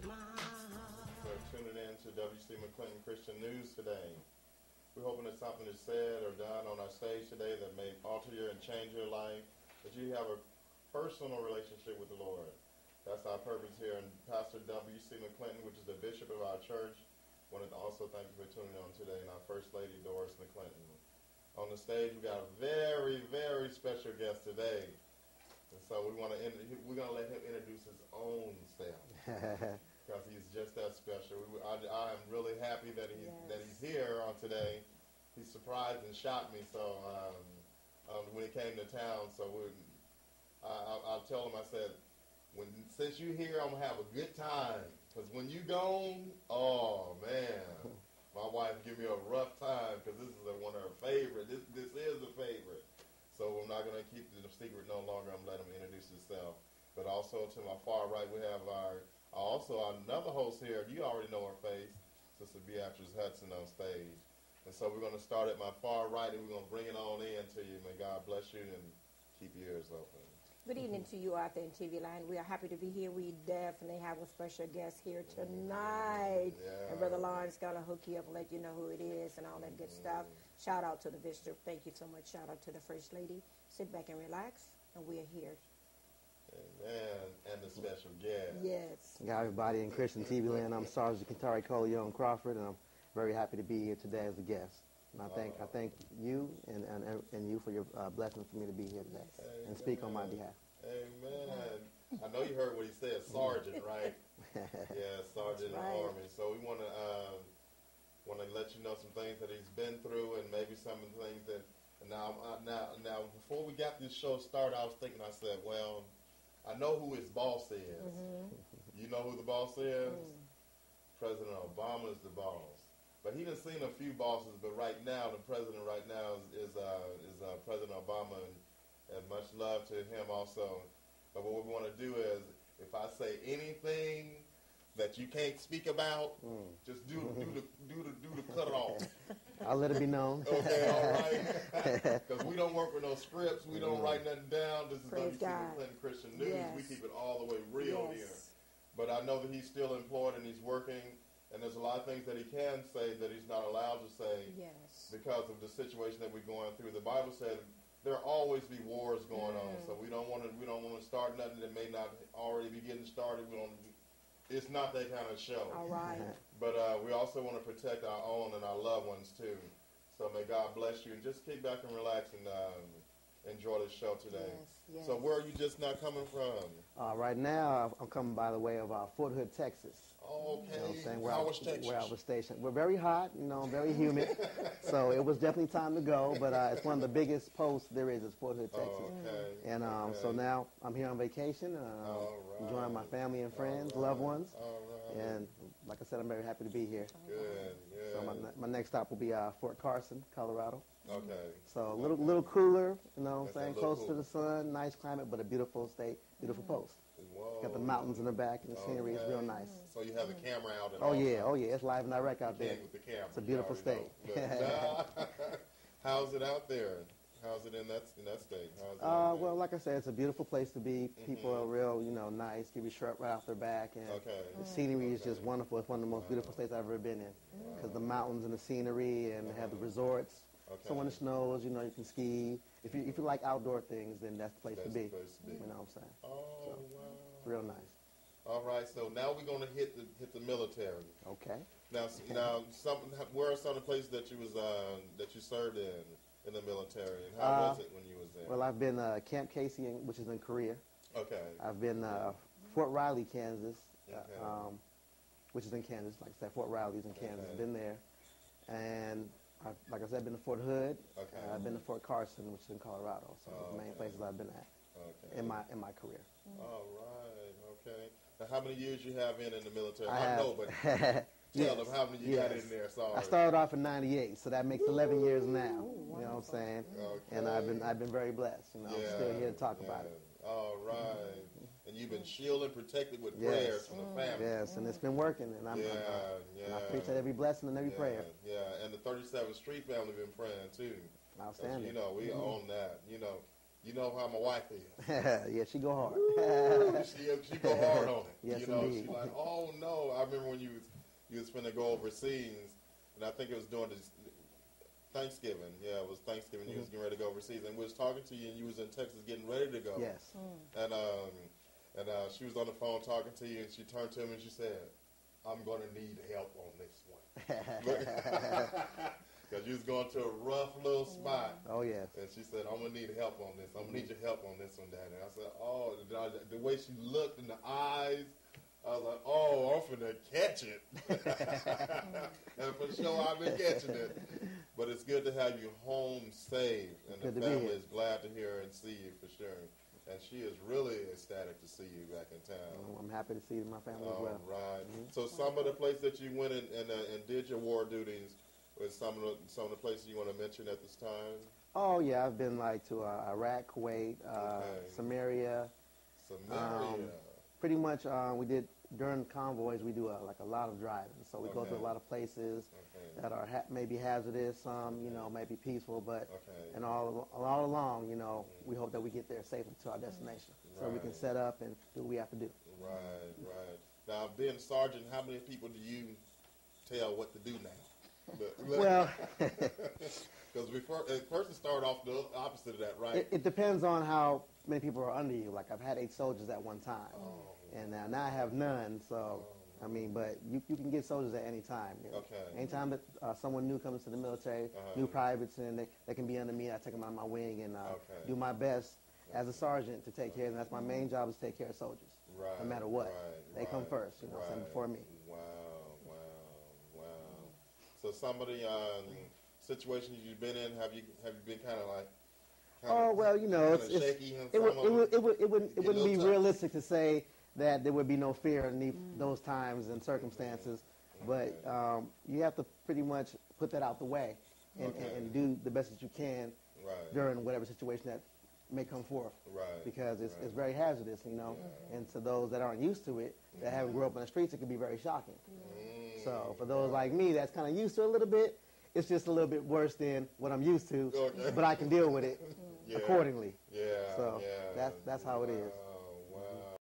So tuning in to WC Mcclinton Christian News today. We're hoping that something is said or done on our stage today that may alter your and change your life, that you have a personal relationship with the Lord. That's our purpose here. And Pastor W.C. Mcclinton, which is the bishop of our church, wanted to also thank you for tuning on today, and our First Lady, Doris McClinton. On the stage, we got a very, very special guest today. And so we're going to let him introduce his own self because he's just that special. I am really happy that he's here on today. He surprised and shocked me. So when he came to town, so I'll tell him. I said, since you're here, I'm gonna have a good time. Because when you gone, oh man, my wife give me a rough time because this is one of her favorite. This is a favorite. So I'm not going to keep the secret no longer. I'm going to let him introduce himself. But also to my far right, we have another host here. You already know her face, Sister Beatrice Hutson on stage. And so we're going to start at my far right, and we're going to bring it on in to you. May God bless you and keep your ears open. Good evening to you out there in TV land. We are happy to be here. We definitely have a special guest here tonight. Yeah. And Brother Lawrence going to hook you up and let you know who it is and all that good stuff. Shout out to the visitor. Thank you so much. Shout out to the First Lady. Sit back and relax, and we are here. Amen. And the special guest. Yes. Got everybody in Christian TV land. I'm Sergeant Kintarri Crawford, and I'm very happy to be here today as a guest. And I thank you and you for your blessing for me to be here today and speak on my behalf. Amen. I know you heard what he said, Sergeant, right? Yeah, Sergeant in the Army. So we want to let you know some things that he's been through, and maybe some of the things that. Now, before we got this show started, I was thinking. I said, well, I know who his boss is. You know who the boss is? President Obama is the boss. But he done seen a few bosses, but right now, the president right now is President Obama, and much love to him also. But what we want to do is, if I say anything that you can't speak about, just do the cut it off. I'll let it be known. Okay, all right. Because we don't work with no scripts. We don't write nothing down. This is WC Mcclinton Christian News. Yes. We keep it all the way real here. But I know that he's still employed and he's working. And there's a lot of things that he can say that he's not allowed to say because of the situation that we're going through. The Bible said there'll always be wars going on, so we don't want to start nothing that may not already be getting started. It's not that kind of show. All right. But we also want to protect our own and our loved ones too. So may God bless you, and just kick back and relax and enjoy the show today. Yes. So where are you just now coming from? Right now, I'm coming by the way of Fort Hood, Texas. Okay. You know what I'm saying? Where I was stationed. We're very hot, very humid. So it was definitely time to go. But it's one of the biggest posts there is Fort Hood, Texas. And so now I'm here on vacation. Enjoying my family and friends, loved ones. And like I said, I'm very happy to be here. Good. So my next stop will be Fort Carson, Colorado. Okay. So a little cooler, close to the sun, nice climate, but a beautiful state, beautiful post. Whoa. Got the mountains in the back and the scenery is real nice. So you have the camera out and oh yeah, it's live and direct out there. With the camera. It's a beautiful state. How's it out there? How's it in that state? Well, like I said, it's a beautiful place to be. People are real, nice, give you a shirt right off their back, and the scenery is just wonderful. It's one of the most beautiful states I've ever been in because the mountains and the scenery, and they have the resorts. So when it snows, you can ski. If you like outdoor things, then that's the place to be. You know what I'm saying? Oh, wow. It's real nice. All right, so now we're going to hit the military. Okay. Now, where are some of the places that you served in the military, and how was it when you was there? Well, I've been Camp Casey, which is in Korea. Okay. I've been Fort Riley, Kansas, which is in Kansas. Like I said, Fort Riley's in Kansas. I've been there, and like I said, I've been to Fort Hood. Okay. I've been to Fort Carson, which is in Colorado. So those are the main places I've been at in my career. All right. Okay. Now, how many years you have in the military? I know, but tell them how many you got in there. Sorry. I started off in '98, so that makes 11 years now. You know what I'm saying? Okay. And I've been very blessed. I'm still here to talk about it. All right. And you've been shielded, protected with prayers from the family. Yes, and it's been working, and I appreciate every blessing and every prayer. Yeah, and the 37th Street family been praying too. Outstanding. We own that. You know how my wife is. Yeah, she go hard. she go hard on it. Yes, you know, indeed. She's like, oh no. I remember when you was finna go overseas, and I think it was during this Thanksgiving. Yeah, it was Thanksgiving. You was getting ready to go overseas, and we was talking to you, and you was in Texas getting ready to go. Yes. And she was on the phone talking to you, and she turned to me and she said, "I'm going to need help on this one." Because you was going to a rough little spot. Oh, yes. And she said, "I'm going to need help on this. I'm going to need your help on this one, Daddy." And I said, oh, the way she looked in the eyes, I was like, oh, I'm finna catch it. And for sure, I've been catching it. But it's good to have you home safe. And Good the to be family here. is glad to hear and see you for sure. And she is really ecstatic to see you back in town. I'm happy to see my family as well. Right. So some of the places that you went and did your war duties, was some of the places you want to mention at this time? Oh, yeah, I've been like to Iraq, Kuwait, Samaria. Pretty much we did, during convoys, we do like a lot of driving. So we go to a lot of places that are maybe hazardous, some, you know, maybe peaceful, but and all along, you know, we hope that we get there safely to our destination. So we can set up and do what we have to do. Right, right. Now, being a sergeant, how many people do you tell what to do now? Well, because at first it started off the opposite of that, right? It depends on how many people are under you. Like I've had 8 soldiers at one time, and now I have none. So I mean, but you can get soldiers at any time. You know? Okay. Anytime that someone new comes to the military, new privates, and they can be under me, I take them out of my wing and do my best as a sergeant to take care of them. That's my main job, is to take care of soldiers. Right. No matter what, they come first. You know, same before me. Wow. So some of the situations you've been in, have you been kind of like? Oh well, you know, it wouldn't be realistic to say that there would be no fear in those times and circumstances, but you have to pretty much put that out the way and do the best that you can during whatever situation that may come forth, because it's very hazardous, you know, and to those that aren't used to it, that haven't grown up in the streets, it can be very shocking. So for those like me that's kind of used to it a little bit, it's just a little bit worse than what I'm used to, but I can deal with it accordingly. So that's how it is.